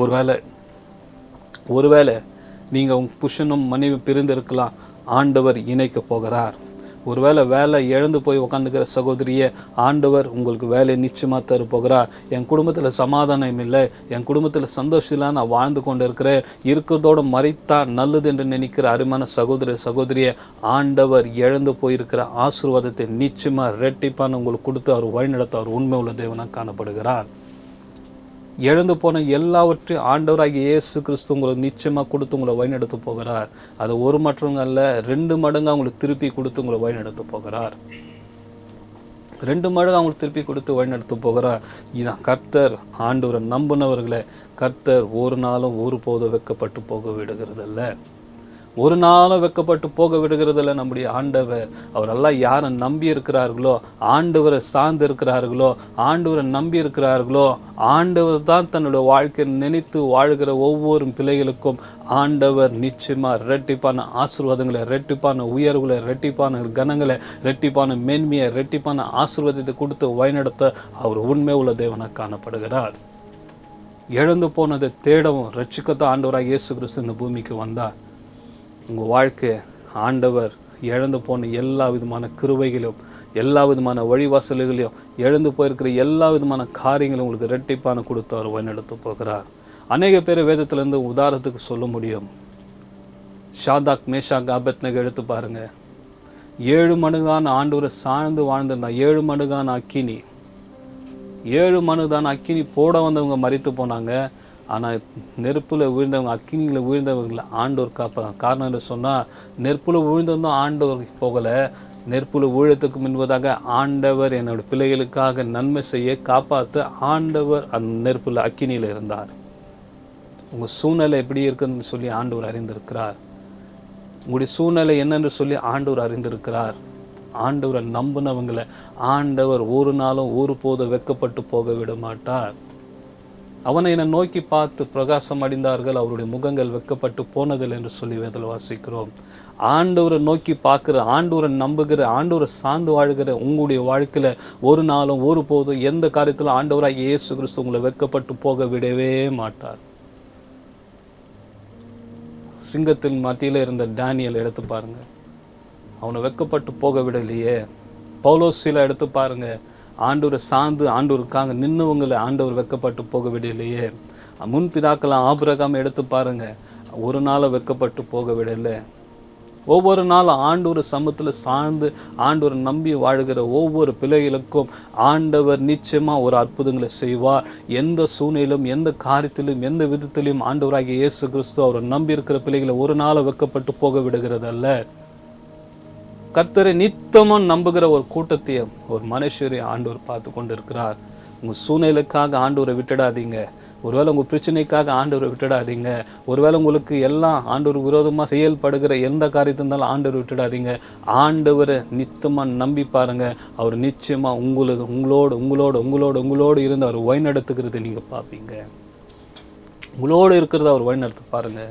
ஒருவேளை ஒருவேளை நீங்கள் உங்கள் புருஷனும் மனைவி பிரிந்திருக்கலாம், ஆண்டவர் இணைக்க போகிறார். ஒருவேளை வேலை இழந்து போய் உட்காந்துக்கிற சகோதரியை ஆண்டவர் உங்களுக்கு வேலையை நிச்சயமாக தர போகிறார். என் குடும்பத்தில் சமாதானம் இல்லை, என் குடும்பத்தில் சந்தோஷம் இல்லை, நான் வாழ்ந்து கொண்டு இருக்கிறேன், இருக்கிறதோடு மறைத்தா நல்லது என்று நினைக்கிற அருமையான சகோதரியை ஆண்டவர் இழந்து போயிருக்கிற ஆசீர்வாதத்தை நிச்சயமாக ரெட்டிப்பான உங்களுக்கு கொடுத்து அவர் வழிநடத்த அவர் உண்மை உள்ள தேவனாக காணப்படுகிறார். இழந்து போன எல்லாவற்றையும் ஆண்டவராகிய இயேசு கிறிஸ்து உங்களுக்கு நிச்சயமாக கொடுத்து உங்களை வழிநடத்த போகிறார். அது ஒரு மற்றவங்க அல்ல, 2 மடங்கு அவங்களுக்கு திருப்பி கொடுத்து உங்களை வழிநடத்த போகிறார். 2 மடங்கு அவங்களுக்கு திருப்பி கொடுத்து வழிநடத்த போகிறார். இதான் கர்த்தர். ஆண்டவரை நம்பினவர்களை கர்த்தர் ஒரு நாளும் ஒரு போதும் வெட்கப்பட்டு போக விடுகிறதில்ல. ஒரு நாளும் வெட்கப்பட்டு போக விடுகிறதில்ல நம்முடைய ஆண்டவர். அவரெல்லாம் யாரை நம்பி இருக்கிறார்களோ, ஆண்டவரை சார்ந்து இருக்கிறார்களோ, ஆண்டவரை நம்பி இருக்கிறார்களோ, ஆண்டவர் தான் தன்னுடைய வாழ்க்கையை நினைத்து வாழ்கிற ஒவ்வொரு பிள்ளைகளுக்கும் ஆண்டவர் நிச்சயமாக ரெட்டிப்பான ஆசீர்வாதங்களை, ரெட்டிப்பான உயர்வுகளை, ரெட்டிப்பான கனங்களை, ரெட்டிப்பான மேன்மையை, ரெட்டிப்பான ஆசீர்வாதத்தை கொடுத்து வழிநடத்த அவர் உண்மை உள்ள தேவனாக காணப்படுகிறார். இழந்து போனதை தேடவும் ரட்சிக்கத்தான் ஆண்டவராக இயேசு கிறிஸ்து இந்த பூமிக்கு வந்தார். உங்கள் வாழ்க்கை ஆண்டவர் இழந்து போன எல்லா விதமான கிருபைகளும், எல்லா விதமான வழிவாசல்களையும், இழந்து போயிருக்கிற எல்லா விதமான காரியங்களும் உங்களுக்கு இரட்டிப்பான கொடுத்து அவர் வழிநடத்த போகிறார். அநேக பேர் வேதத்திலேருந்து உதாரணத்துக்கு சொல்ல முடியும். ஷாதாக், மேஷாக், ஆபேத்நேகோ எடுத்து பாருங்க. 7 மடங்கான ஆண்டவரை சார்ந்து வாழ்ந்திருந்தா 7 மடங்கான அக்கினி, 7 மடங்கான அக்கினி போட வந்தவங்க மரித்து போனாங்க. ஆனால் நெருப்பில் விழுந்தவங்க, அக்கினியில் விழுந்தவங்களை ஆண்டவர் காப்பாங்க. காரணம் என்ன சொன்னால், நெருப்பில் விழுந்தவங்க ஆண்டவருக்கு போகலை, நெருப்பில் விழுறதுக்கு முன்பதாக ஆண்டவர் என்னோட பிள்ளைகளுக்காக நன்மை செய்ய காப்பாற்ற ஆண்டவர் அந்த நெருப்பில் அக்கினியில் இருந்தார். உங்கள் சூழ்நிலை எப்படி இருக்குன்னு சொல்லி ஆண்டவர் அறிந்திருக்கிறார். உங்களுடைய சூழ்நிலை என்னென்று சொல்லி ஆண்டவர் அறிந்திருக்கிறார். ஆண்டவரை நம்பினவங்களை ஆண்டவர் ஒரு நாளும் ஒரு போதும் வெட்கப்பட்டு போக விட மாட்டார். அவனை என்னை நோக்கி பார்த்து பிரகாசம் அடைந்தார்கள், அவருடைய முகங்கள் வெட்கப்பட்டு போனதில்லை என்று சொல்லி வேதத்தில் வாசிக்கிறோம். ஆண்டவரை நோக்கி பார்க்குற, ஆண்டவரை நம்புகிற, ஆண்டவரை சார்ந்து வாழ்கிற உங்களுடைய வாழ்க்கையில் ஒரு நாளும் ஒரு போதும் எந்த காரியத்திலும் ஆண்டவராக இயேசு கிறிஸ்து உங்களை வெட்கப்பட்டு போக விடவே மாட்டார். சிங்கத்தின் மத்தியில் இருந்த டேனியல் எடுத்து பாருங்க, அவனை வெட்கப்பட்டு போக விடலையே. பவுலோசில எடுத்து பாருங்க, ஆண்டவரை சார்ந்து ஆண்டவருக்காக நின்னவங்களை ஆண்டவர் வெட்கப்பட்டு போக விடலையே. முன்பிதாக்கெல்லாம் ஆபிரகாம் எடுத்து பாருங்க, ஒரு நாளை வெட்கப்பட்டு போக விடலை. ஒவ்வொரு நாளும் ஆண்டவர் சமூகத்தில் சார்ந்து ஆண்டவரை நம்பி வாழ்கிற ஒவ்வொரு பிள்ளைகளுக்கும் ஆண்டவர் நிச்சயமாக ஒரு அற்புதங்களை செய்வார். எந்த சூழ்நிலையிலும், எந்த காரியத்திலும், எந்த விதத்திலும் ஆண்டவராகிய இயேசு கிறிஸ்து அவரை நம்பி இருக்கிற பிள்ளைகளை ஒரு நாளை வெட்கப்பட்டு போக விடுகிறதல்ல. கர்த்தரை நித்தமும் நம்புகிற ஒரு கூட்டத்தையும் ஒரு மனுஷரை ஆண்டவர் பார்த்து கொண்டு இருக்கிறார். உங்கள் சூழ்நிலைக்காக ஆண்டவரை விட்டுடாதீங்க. ஒருவேளை உங்கள் பிரச்சனைக்காக ஆண்டவரை விட்டுடாதீங்க. ஒருவேளை உங்களுக்கு எல்லாம் ஆண்டவர் விரோதமாக செயல்படுகிற எந்த காரியத்தை இருந்தாலும் ஆண்டவரை விட்டுடாதீங்க. ஆண்டவரை நித்தமாக நம்பி பாருங்க. அவர் நிச்சயமாக உங்களோடு இருந்து அவர் வழிநடத்துகிறத நீங்கள் பார்ப்பீங்க. உங்களோடு இருக்கிறத அவர் வழிநடத்த பாருங்க.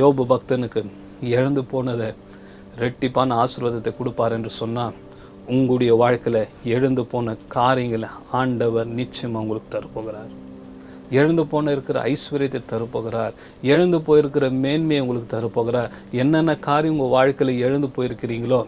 யோபு பக்தனுக்கு இழந்து போனதை ரெட்டிப்பான ஆசீர்வாதத்தை கொடுப்பார் என்று சொன்னால், உங்களுடைய வாழ்க்கையில் எழுந்து போன காரியங்களை ஆண்டவர் நிச்சயமாக உங்களுக்கு தரப்போகிறார். எழுந்து போன இருக்கிற ஐஸ்வர்யத்தை தரப்போகிறார். எழுந்து போயிருக்கிற மேன்மையை உங்களுக்கு தரப்போகிறார். என்னென்ன காரியம் உங்கள் வாழ்க்கையில் எழுந்து போயிருக்கிறீங்களோ,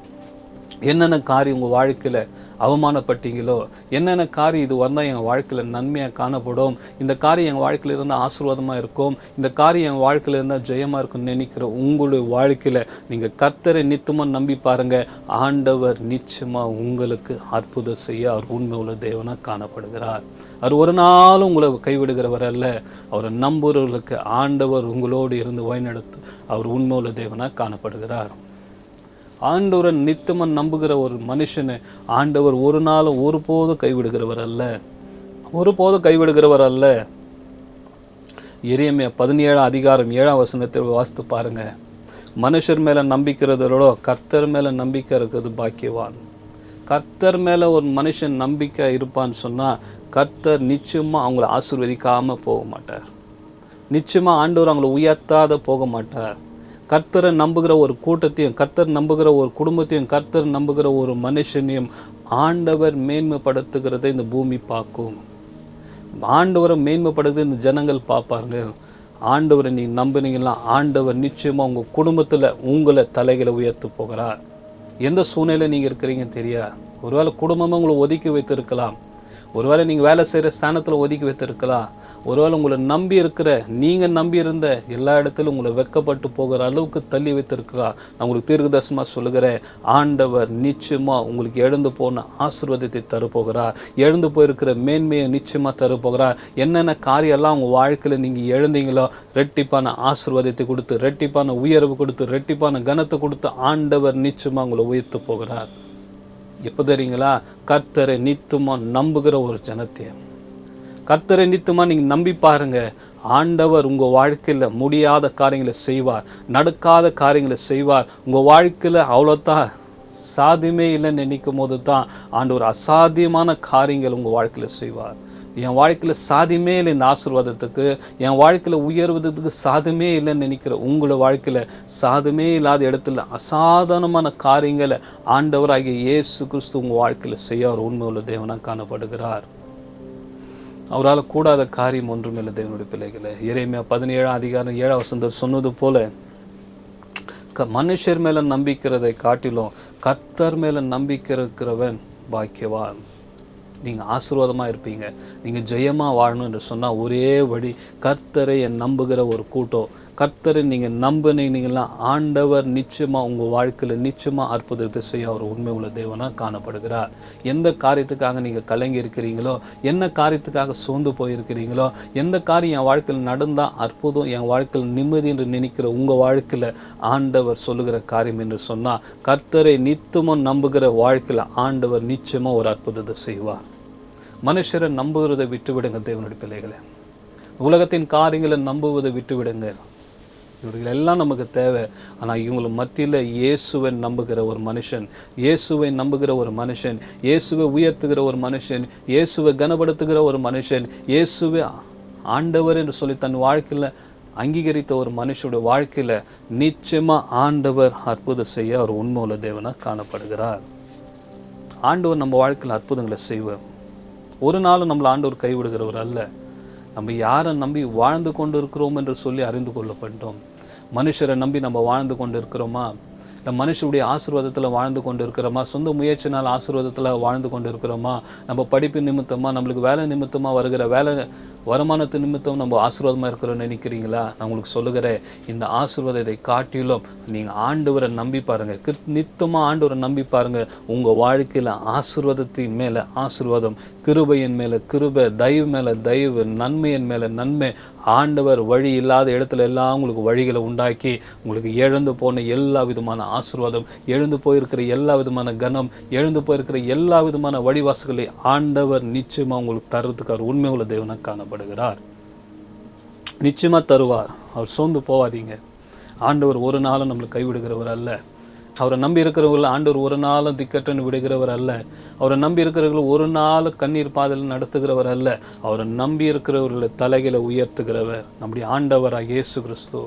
என்னென்ன காரியம் உங்கள் வாழ்க்கையில் அவமானப்பட்டீங்களோ, என்னென்ன காரியம் இது வந்தால் எங்கள் வாழ்க்கையில் நன்மையாக காணப்படும், இந்த காரியம் எங்கள் வாழ்க்கையில் இருந்தால் ஆசீர்வாதமாக இருக்கும், இந்த காரியம் எங்கள் வாழ்க்கையில் இருந்தால் ஜெயமாக இருக்கும்னு நினைக்கிற உங்களுடைய வாழ்க்கையில் நீங்கள் கர்த்தரை நித்தமாக நம்பி பாருங்கள். ஆண்டவர் நிச்சயமாக உங்களுக்கு அற்புதம் செய்ய அவர் உண்மை உள்ள தேவனாக காணப்படுகிறார். அவர் ஒரு நாளும் உங்களை கைவிடுகிறவர் அல்ல. அவரை நம்புகிறவர்களுக்கு ஆண்டவர் உங்களோடு இருந்து வழிநடத்து அவர் உண்மை உள்ள தேவனாக காணப்படுகிறார். ஆண்டவரை நித்தமாக நம்புகிற ஒரு மனுஷனை ஆண்டவர் ஒரு நாளும் ஒருபோதும் கைவிடுகிறவர் அல்ல, ஒருபோதும் கைவிடுகிறவர் அல்ல. எரேமியா 17:7 வாசித்து பாருங்க. மனுஷர் மேலே நம்பிக்கிறதோட கர்த்தர் மேலே நம்பிக்கை இருக்கிறது பாக்கியவான். கர்த்தர் மேலே ஒரு மனுஷன் நம்பிக்கை இருப்பான்னு சொன்னால் கர்த்தர் நிச்சயமாக அவங்கள ஆசீர்வதிக்காமல் போக மாட்டார். நிச்சயமாக ஆண்டவர் அவங்கள உயர்த்தாத போக மாட்டார். கர்த்தரை நம்புகிற ஒரு கூட்டத்தையும், கர்த்தர் நம்புகிற ஒரு குடும்பத்தையும், கர்த்தர் நம்புகிற ஒரு மனுஷனையும் ஆண்டவர் மேன்மைப்படுத்துகிறதை இந்த பூமி பார்க்கும். ஆண்டவரை மேன்மைப்படுது இந்த ஜனங்கள் பார்ப்பாருங்க. ஆண்டவரை நீ நம்பினீங்கன்னா ஆண்டவர் நிச்சயமாக உங்கள் குடும்பத்தில் உங்களை தலைகளை உயர்த்து போகிறார். எந்த சூழ்நிலை நீங்கள் இருக்கிறீங்கன்னு தெரியாது. ஒருவேளை குடும்பமாக உங்களை ஒதுக்கி வைத்திருக்கலாம். ஒருவேளை நீங்கள் வேலை செய்கிற ஸ்தானத்தில் ஒதுக்கி வைத்திருக்கலாம். ஒருவேளை உங்களை நம்பி இருக்கிற நீங்கள் நம்பி இருந்த எல்லா இடத்திலும் உங்களை வெட்கப்பட்டு போகிற அளவுக்கு தள்ளி வைத்திருக்கலாம். நான் உங்களுக்கு தீர்க்கதரிசனமாக சொல்லுகிறேன், ஆண்டவர் நிச்சயமாக உங்களுக்கு எழுந்து போன ஆசீர்வாதத்தை தரப்போகிறார். எழுந்து போயிருக்கிற மேன்மையை நிச்சயமாக தரப்போகிறார். என்னென்ன காரியெல்லாம் உங்கள் வாழ்க்கையில் நீங்கள் எழுந்தீங்களோ ரெட்டிப்பான ஆசீர்வாதத்தை கொடுத்து, ரெட்டிப்பான உயர்வு கொடுத்து, ரெட்டிப்பான கனத்தை கொடுத்து ஆண்டவர் நிச்சயமாக உங்களை உயர்த்து போகிறார். எப்போ தெரியுங்களா? கர்த்தரை நித்தமாக நம்புகிற ஒரு ஜனத்தை, கர்த்தரை நித்தமாக நீங்கள் நம்பி பாருங்க. ஆண்டவர் உங்கள் வாழ்க்கையில் முடியாத காரியங்களை செய்வார், நடக்காத காரியங்களை செய்வார். உங்கள் வாழ்க்கையில் அவ்வளோதான் சாத்தியமே இல்லைன்னு நினைக்கும் போது தான் ஆண்டவர் அசாத்தியமான காரியங்கள் உங்கள் வாழ்க்கையில் செய்வார். என் வாழ்க்கையில் சாதியமே இல்லை, இந்த ஆசீர்வாதத்துக்கு என் வாழ்க்கையில் உயர்வதற்கு சாதமே இல்லைன்னு நினைக்கிற உங்களோட வாழ்க்கையில் சாதமே இல்லாத இடத்துல அசாதாரணமான காரியங்களை ஆண்டவராகிய இயேசு கிறிஸ்து உங்கள் வாழ்க்கையில் செய்ய அவர் உண்மை உள்ள தேவனாக காணப்படுகிறார். அவரால் கூடாத காரியம் ஒன்றுமில்லை தேவனுடைய பிள்ளைகளை. எரேமியா 17:7 சொன்னது போல மனுஷர் மேலே நம்பிக்கிறதை காட்டிலும் கர்த்தர் மேலே நம்பிக்கை இருக்கிறவன் பாக்கியவான். நீங்கள் ஆசீர்வாதமாக இருப்பீங்க. நீங்கள் ஜெயமாக வாழணும் என்று சொன்னால் ஒரே வழி, கர்த்தரை நம்புகிற ஒரு கூட்டம். கர்த்தரை நீங்கள் நம்பினீங்கன்னா ஆண்டவர் நிச்சயமாக உங்கள் வாழ்க்கையில் நிச்சயமாக அற்புதத்தை செய்ய அவர் உண்மை உள்ள தேவனாக காணப்படுகிறார். எந்த காரியத்துக்காக நீங்கள் கலங்கி இருக்கிறீங்களோ, என்ன காரியத்துக்காக சோர்ந்து போயிருக்கிறீங்களோ, எந்த காரியம் என் வாழ்க்கையில் நடந்தால் அற்புதம், என் வாழ்க்கையில் நிம்மதி என்று நினைக்கிற உங்கள் வாழ்க்கையில் ஆண்டவர் சொல்லுகிற காரியம் என்று சொன்னால், கர்த்தரை நித்தமும் நம்புகிற வாழ்க்கையில் ஆண்டவர் நிச்சயமாக ஒரு அற்புதத்தை செய்வார். மனுஷரை நம்புகிறதை விட்டுவிடுங்க தேவனுடைய பிள்ளைகளை. உலகத்தின் காரியங்களை நம்புவதை விட்டுவிடுங்க. இவர்கள் எல்லாம் நமக்கு தேவை. ஆனால் இவங்களை மத்தியில் இயேசுவை நம்புகிற ஒரு மனுஷன், இயேசுவை நம்புகிற ஒரு மனுஷன், இயேசுவை உயர்த்துகிற ஒரு மனுஷன், இயேசுவை கனப்படுத்துகிற ஒரு மனுஷன், இயேசுவை ஆண்டவர் என்று சொல்லி தன் வாழ்க்கையில் அங்கீகரித்த ஒரு மனுஷனுடைய வாழ்க்கையில் நிச்சயமாக ஆண்டவர் அற்புதம் செய்ய அவர் உண்மை உள்ள தேவனாக காணப்படுகிறார். ஆண்டவர் நம்ம வாழ்க்கையில் அற்புதங்களை செய்வார். ஒரு நாளும் நம்மளை ஆண்டவர் கைவிடுகிறவர் அல்ல. நம்ம யாரை நம்பி வாழ்ந்து கொண்டு இருக்கிறோம் என்று சொல்லி அறிந்து கொள்ளப்பட்டோம். மனுஷரை நம்பி நம்ம வாழ்ந்து கொண்டு இருக்கிறோமா? இல்லை மனுஷருடைய ஆசீர்வாதத்தில் வாழ்ந்து கொண்டு இருக்கிறோமா? சொந்த முயற்சினால் ஆசீர்வாதத்தில் வாழ்ந்து கொண்டு இருக்கிறோமா? நம்ம படிப்பு நிமித்தமாக, நம்மளுக்கு வேலை நிமித்தமாக வருகிற வேலை வருமானத்து நிமித்தம் நம்ம ஆசீர்வாதமாக இருக்கிறோன்னு நினைக்கிறீங்களா? நான் உங்களுக்கு சொல்லுகிறேன், இந்த ஆசீர்வாதத்தை காட்டிலும் நீங்கள் ஆண்டவரை நம்பி பாருங்கள். நித்தமாக ஆண்டவரை நம்பி பாருங்கள். உங்கள் வாழ்க்கையில் ஆசீர்வாதத்தின் மேலே ஆசீர்வாதம், கிருபையின் மேலே கிருபை, தயவு மேலே தயவு, நன்மையின் மேலே நன்மை. ஆண்டவர் வழி இல்லாத இடத்துல எல்லாம் உங்களுக்கு வழிகளை உண்டாக்கி உங்களுக்கு எழுந்து போன எல்லா விதமான ஆசீர்வாதம், எழுந்து போயிருக்கிற எல்லா விதமான கனம், எழுந்து போயிருக்கிற எல்லா விதமான வழிவாசுகளை ஆண்டவர் நிச்சயமாக உங்களுக்கு தருவதுக்கார் உண்மை உள்ள தேவனாக காணப்படுகிறார். நிச்சயமாக தருவார். அவர் சோர்ந்து போவாதீங்க. ஆண்டவர் ஒரு நாளும் நம்மளுக்கு கைவிடுகிறவர் அல்ல. அவரை நம்பி இருக்கிறவர்கள் ஆண்டவர் ஒரு நாளும் திக்கற்றன்னு விடுகிறவர் அல்ல. அவரை நம்பி இருக்கிறவர்கள் ஒரு நாள் கண்ணீர் பாதையில் நடத்துகிறவர் அல்ல. அவரை நம்பி இருக்கிறவர்களை தலைகளை உயர்த்துகிறவர் நம்முடைய ஆண்டவராக இயேசு கிறிஸ்து.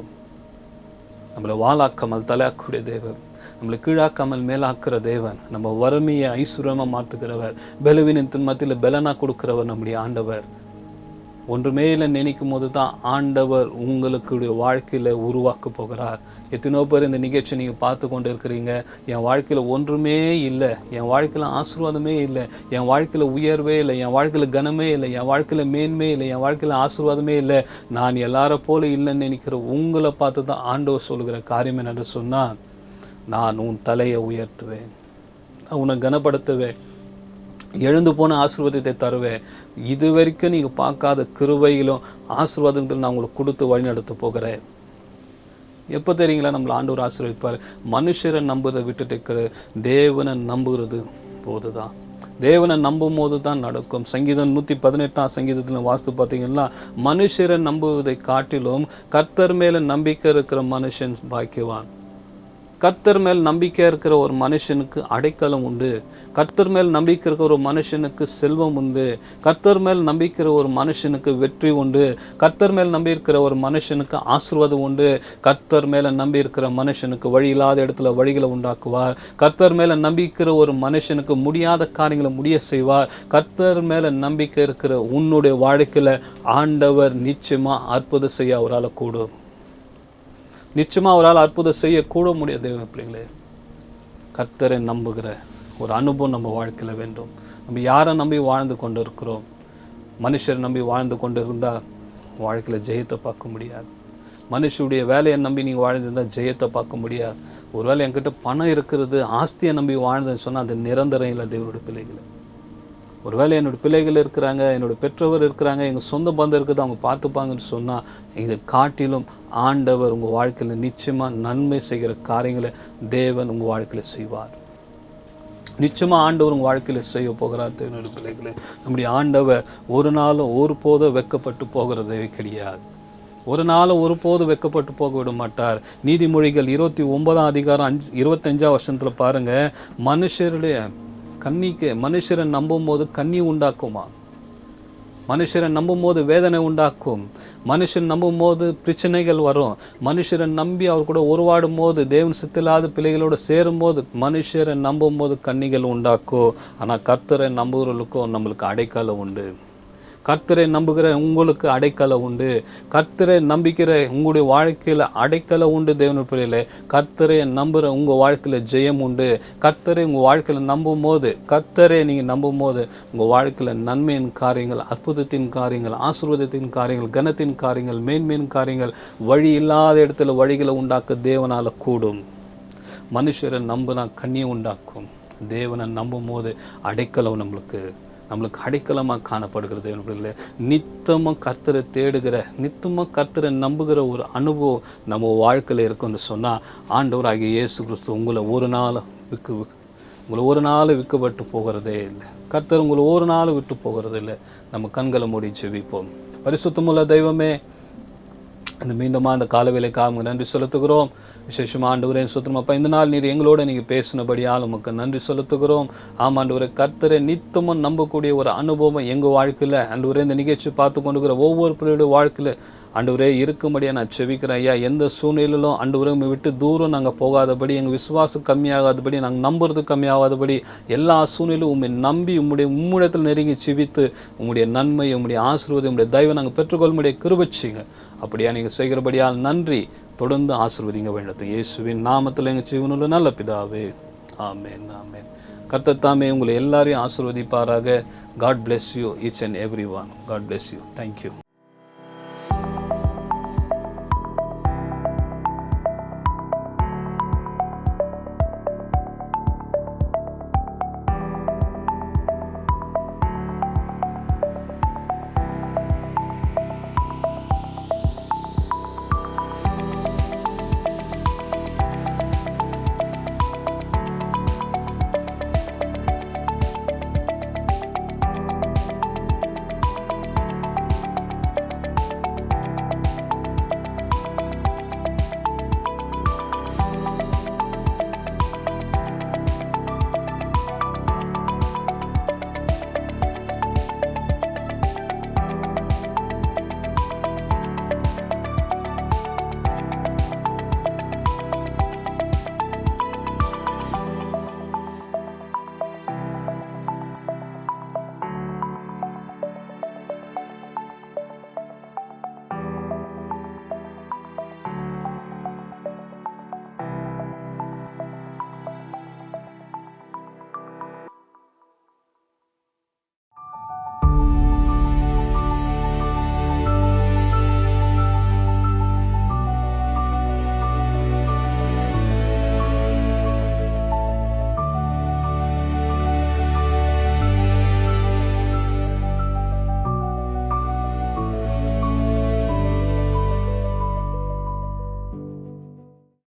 நம்மளை வாளாக்காமல் தலையாக்கக்கூடிய தேவன், நம்மளை கீழாக்காமல் மேலாக்குற தேவன், நம்ம வறுமையை ஐஸ்வர்யமாக மாற்றுகிறவர், பலவீனத்தின் மத்தியில் பலனா கொடுக்கிறவர் நம்முடைய ஆண்டவர். ஒன்றுமே இல்லை நினைக்கும் போது தான் ஆண்டவர் உங்களுடைய வாழ்க்கையில் உருவாக்க போகிறார். எத்தனையோ பேர் இந்த நிகழ்ச்சி நீங்கள் பார்த்து கொண்டு இருக்கிறீங்க. என் வாழ்க்கையில் ஒன்றுமே இல்லை, என் வாழ்க்கையில் ஆசீர்வாதமே இல்லை, என் வாழ்க்கையில் உயர்வே இல்லை, என் வாழ்க்கையில் கனமே இல்லை, என் வாழ்க்கையில் மேன்மே இல்லை, என் வாழ்க்கையில் ஆசீர்வாதமே இல்லை, நான் எல்லாரை போல இல்லைன்னு நினைக்கிற உங்களை பார்த்து தான் ஆண்டவர் சொல்லுகிற காரியம் என்னென்று சொன்னால், நான் உன் தலையை உயர்த்துவேன், உன்னை கனப்படுத்துவேன், எழுந்து போன ஆசீர்வாதத்தை தருவேன். இது வரைக்கும் நீங்கள் பார்க்காத கிருபையிலும் ஆசீர்வாதத்தில் நான் உங்களுக்கு கொடுத்து வழிநடத்த போகிறேன். எப்போ தெரியுங்களா நம்மளை ஆண்டவர் ஆசீர்வதிப்பார்? மனுஷரை நம்புறதை விட்டுட்டு தேவனை நம்புகிறது போது தான். தேவனை நம்பும் போது தான் நடக்கும். சங்கீதம் 118 சங்கீதத்தில் வாஸ்து பார்த்தீங்கன்னா, மனுஷரை நம்புவதை காட்டிலும் கர்த்தர் மேலே நம்பிக்கை இருக்கிற மனுஷன் பாக்கியவான். கர்த்தர் மேல் நம்பிக்கை இருக்கிற ஒரு மனுஷனுக்கு அடைக்கலம் உண்டு. கர்த்தர் மேல் நம்பிக்கை இருக்கிற ஒரு மனுஷனுக்கு செல்வம் உண்டு. கர்த்தர் மேல் நம்பிக்கிற ஒரு மனுஷனுக்கு வெற்றி உண்டு. கர்த்தர் மேல் நம்பி இருக்கிற ஒரு மனுஷனுக்கு ஆசீர்வாதம் உண்டு. கர்த்தர் மேல நம்பி இருக்கிற மனுஷனுக்கு வழி இல்லாத இடத்துல வழிகளை உண்டாக்குவார். கர்த்தர் மேல நம்பிக்கிற ஒரு மனுஷனுக்கு முடியாத காரியங்களை முடிய செய்வார். கர்த்தர் மேல நம்பிக்கை இருக்கிற உன்னுடைய வாழ்க்கையில ஆண்டவர் நிச்சயமா அற்புதம் செய்ய அவரால் கூடும். நிச்சயமா அவரால் அற்புதம் செய்ய கூட முடியாது. தேவ பிள்ளைகளே, கர்த்தரை நம்புகிற ஒரு அனுபவம் நம்ம வாழ்க்கையில் வேண்டும். நம்ம யாரை நம்பி வாழ்ந்து கொண்டு இருக்கிறோம்? மனுஷரை நம்பி வாழ்ந்து கொண்டு இருந்தால் வாழ்க்கையில் ஜெயத்தை பார்க்க முடியாது. மனுஷனுடைய வேலையை நம்பி நீங்கள் வாழ்ந்துருந்தால் ஜெயத்தை பார்க்க முடியாது. ஒருவேளை என்கிட்ட பணம் இருக்கிறது, ஆஸ்தியை நம்பி வாழ்ந்தேன்னு சொன்னால் அது நிரந்தரம் இல்லை. தேவனுடைய பிள்ளைகளை, ஒருவேளை என்னோடய பிள்ளைகள் இருக்கிறாங்க, என்னோடய பெற்றவர் இருக்கிறாங்க, எங்கள் சொந்த பந்தம் இருக்குது, அவங்க பார்த்துப்பாங்கன்னு சொன்னால் இதை காட்டிலும் ஆண்டவர் உங்கள் வாழ்க்கையில் நிச்சயமாக நன்மை செய்கிற காரியங்களை தேவன் உங்கள் வாழ்க்கையில் செய்வார். நிச்சயமாக ஆண்டவர் உங்கள் வாழ்க்கையில் செய்ய போகிறார். தேவனுடைய பிள்ளைகளை, நம்முடைய ஆண்டவர் ஒரு நாளும் ஒரு போதும் வெட்கப்பட்டு போகிறதே கிடையாது. ஒரு நாளும் ஒரு போதும் வெட்கப்பட்டு போக விட மாட்டார். நீதிமொழிகள் 29:25 பாருங்க, மனுஷரை நம்பும் போது கண்ணி உண்டாக்குமா? மனுஷரை நம்பும் போது வேதனை உண்டாக்கும். மனுஷன் நம்பும் போது பிரச்சனைகள் வரும். மனுஷரை நம்பி அவர் கூட உருவாடும் போது, தேவன் சித்தில்லாத பிள்ளைகளோடு சேரும் போது மனுஷரை நம்பும் போது கண்ணிகள் உண்டாக்கும். ஆனால் கர்த்தரை நம்புகிறவர்களுக்கும் நம்மளுக்கு அடைக்கலம் உண்டு. கர்த்தரை நம்புகிற உங்களுக்கு அடைக்கலம் உண்டு. கர்த்தரை நம்பிக்கிற உங்களுடைய வாழ்க்கையில் அடைக்கலம் உண்டு. தேவனுடைய பிள்ளைகளே, கர்த்தரை நம்புகிற உங்கள் வாழ்க்கையில் ஜெயம் உண்டு. கர்த்தரை உங்கள் வாழ்க்கையில் நம்பும் போது, கர்த்தரை நீங்கள் நம்பும் போது உங்கள் வாழ்க்கையில் நன்மையின் காரியங்கள், அற்புதத்தின் காரியங்கள், ஆசீர்வாதத்தின் காரியங்கள், கனத்தின் காரியங்கள், மேன்மையின் காரியங்கள், வழி இல்லாத இடத்துல வழிகளை உண்டாக்க தேவனால் கூடும். மனுஷரை நம்பினா கண்ணியை உண்டாக்கும். தேவனை நம்பும் போது அடைக்கலம் நம்மளுக்கு அடைக்கலமாக காணப்படுகிறது. நித்தமாக கர்த்தரை தேடுகிற, நித்தமாக கர்த்தரை நம்புகிற ஒரு அனுபவம் நம்ம வாழ்க்கையில் இருக்குன்னு சொன்னால், ஆண்டவராகிய இயேசு கிறிஸ்து உங்களை ஒரு நாள் விற்கப்பட்டு போகிறதே இல்லை. கர்த்தர் உங்களை ஒரு நாள் விட்டு போகிறது இல்லை. நம்ம கண்களை மூடி ஜெபிப்போம். பரிசுத்தமுள்ள தெய்வமே, இந்த மீண்டுமா அந்த காலவேளைக்காக நன்றி செலுத்துகிறோம். விசேஷமாக ஆண்டவரே சுத்தமப்பா, இந்த நாள் நீர் எங்களோட நீங்கள் பேசினபடியால் உமக்கு நன்றி செலுத்துகிறோம். ஆமாண்டவரே, கர்த்தரை நித்தமும் நம்பக்கூடிய ஒரு அனுபவம் எங்கள் வாழ்க்கையில் ஆண்டவரே இந்த நிகழ்ச்சி பார்த்து கொண்டுக்கிற ஒவ்வொரு பிள்ளையோட வாழ்க்கையில் ஆண்டவரே இருக்கும்படியாக நான் செபிக்கிறேன். ஐயா, எந்த சூழ்நிலையிலும் ஆண்டவரே உண்மை விட்டு தூரம் நாங்கள் போகாதபடி, எங்கள் விசுவாசம் கம்மியாகாதபடி, நாங்கள் நம்புறது கம்மியாகாதபடி, எல்லா சூழ்நிலையும் உண்மை நம்பி உம்முடையத்தில் நெருங்கி செபித்து உங்களுடைய நன்மை, உங்களுடைய ஆசீர்வாதம், உங்களுடைய தயவை நாங்கள் பெற்றுக்கொள்ளும்படிய கிருபைச்சீங்க. அப்படியா நீங்கள் செய்கிறபடியால் நன்றி. தொடர்ந்து ஆசீர்வதிங்க வேண்டும். இயேசுவின் நாமத்தில் எங்கள் ஜீவனுள்ள நல்ல பிதாவே, ஆமென், ஆமென். கர்த்தர் தாமே உங்களை எல்லாரையும் ஆசீர்வதிப்பாராக. God bless you each and everyone. God bless you. Thank you.